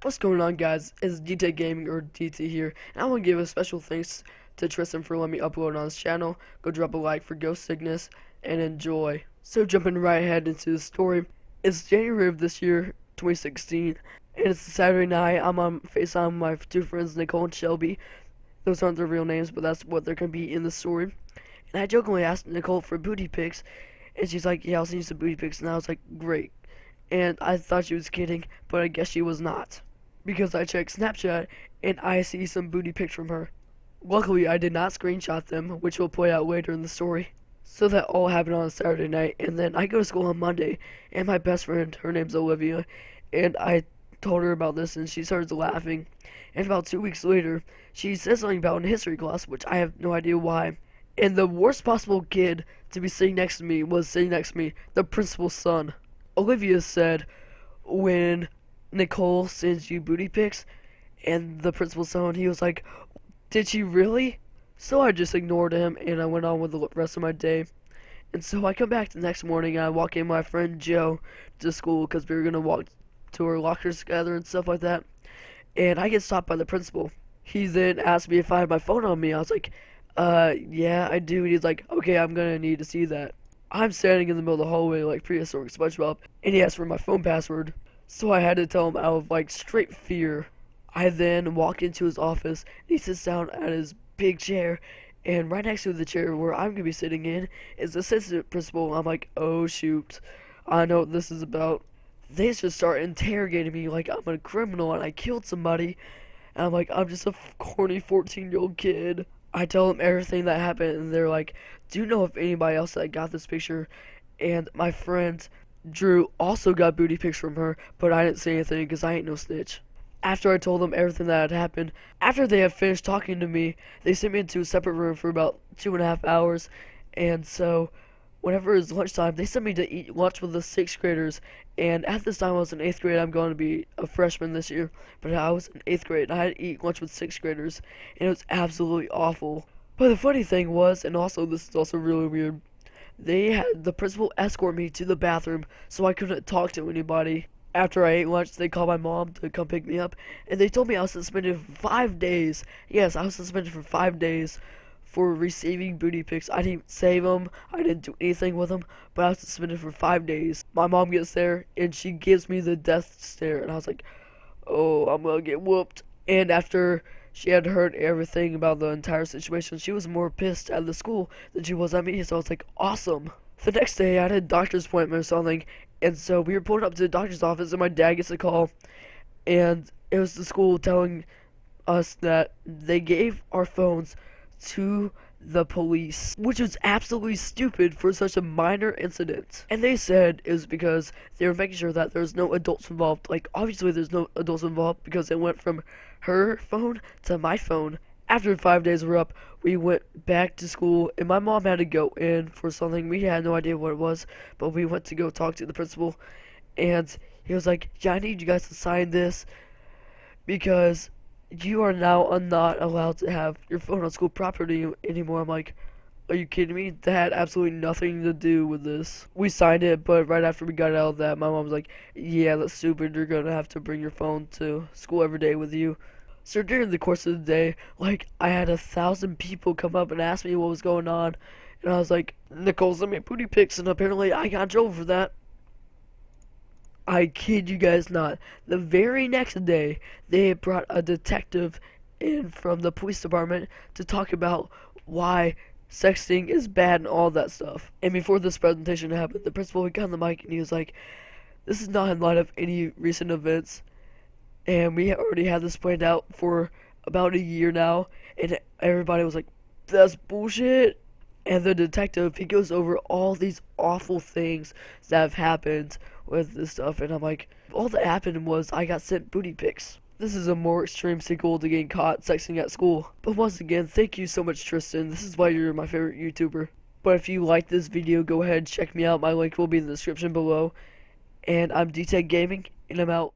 What's going on, guys? It's DT Gaming, or DT here, and I want to give a special thanks to Tristan for letting me upload on his channel. Go drop a like for GhostSickness and enjoy. So jumping right ahead into the story, it's January of this year, 2016, and it's a Saturday night. I'm on FaceTime with my two friends, Nicole and Shelby. Those aren't their real names, but that's what they're going to be in the story. And I jokingly asked Nicole for booty pics, and she's like, yeah, I'll send you some booty pics, and I was like, great. And I thought she was kidding, but I guess she was not, because I checked Snapchat and I see some booty pics from her. Luckily, I did not screenshot them, which will play out later in the story. So that all happened on a Saturday night, and then I go to school on Monday, and my best friend, her name's Olivia, and I told her about this, and she starts laughing. And about 2 weeks later, she says something about in history class, which I have no idea why. And the worst possible kid to be sitting next to me was sitting next to me, the principal's son. Olivia said, when Nicole sends you booty pics, and the principal's son, he was like, did she really? So I just ignored him, and I went on with the rest of my day. And so I come back the next morning, and I walk in with my friend Joe to school, because we were going to walk to our lockers together and stuff like that. And I get stopped by the principal. He then asked me if I had my phone on me. I was like, yeah, I do. And he's like, okay, I'm going to need to see that. I'm standing in the middle of the hallway like prehistoric SpongeBob, and he asked for my phone password. So I had to tell him out of like straight fear. I then walk into his office, and he sits down at his big chair, and right next to the chair where I'm gonna be sitting in is the assistant principal. I'm like, oh shoot, I know what this is about. They just start interrogating me like I'm a criminal and I killed somebody. And I'm like, I'm just a corny 14-year-old kid. I tell them everything that happened, and they're like, do you know if anybody else that got this picture? And my friend Drew also got booty pics from her, but I didn't say anything because I ain't no snitch. After I told them everything that had happened, after they had finished talking to me, they sent me into a separate room for about 2.5 hours. And so whenever it was lunchtime, they sent me to eat lunch with the 6th graders. And at this time I was in 8th grade. I'm going to be a freshman this year, but I was in 8th grade, and I had to eat lunch with 6th graders, and it was absolutely awful. But the funny thing was, and also this is also really weird, they had the principal escort me to the bathroom so I couldn't talk to anybody. After I ate lunch, they called my mom to come pick me up, and they told me I was suspended for 5 days. Yes, I was suspended for 5 days for receiving booty pics. I didn't save them, I didn't do anything with them, but I was suspended for 5 days. My mom gets there, and she gives me the death stare, and I was like, oh, I'm gonna get whooped. And after she had heard everything about the entire situation, she was more pissed at the school than she was at me, so I was like, awesome. The next day, I had a doctor's appointment or something, and so we were pulling up to the doctor's office, and my dad gets a call, and it was the school telling us that they gave our phones to the police, which was absolutely stupid for such a minor incident. And they said it was because they were making sure that there's no adults involved. Like, obviously there's no adults involved because it went from her phone to my phone. After 5 days were up, we went back to school, and my mom had to go in for something. We had no idea what it was, but we went to go talk to the principal, and he was like, yeah, I need you guys to sign this because you are now not allowed to have your phone on school property anymore. I'm like, are you kidding me? That had absolutely nothing to do with this. We signed it, but right after we got out of that, my mom was like, yeah, that's stupid. You're gonna have to bring your phone to school every day with you. So during the course of the day, like, I had 1,000 people come up and ask me what was going on. And I was like, Nicole sent me booty pics, and apparently I got in trouble for that. I kid you guys not. The very next day, they brought a detective in from the police department to talk about why sexting is bad and all that stuff. And before this presentation happened, the principal got on the mic and he was like, this is not in light of any recent events, and we already had this planned out for about a year now. And everybody was like, that's bullshit. And the detective, he goes over all these awful things that have happened with this stuff, and I'm like, all that happened was I got sent booty pics. This is a more extreme sequel to getting caught sexting at school. But once again, thank you so much, Tristan. This is why you're my favorite YouTuber. But if you like this video, go ahead and check me out. My link will be in the description below. And I'm DTech Gaming, and I'm out.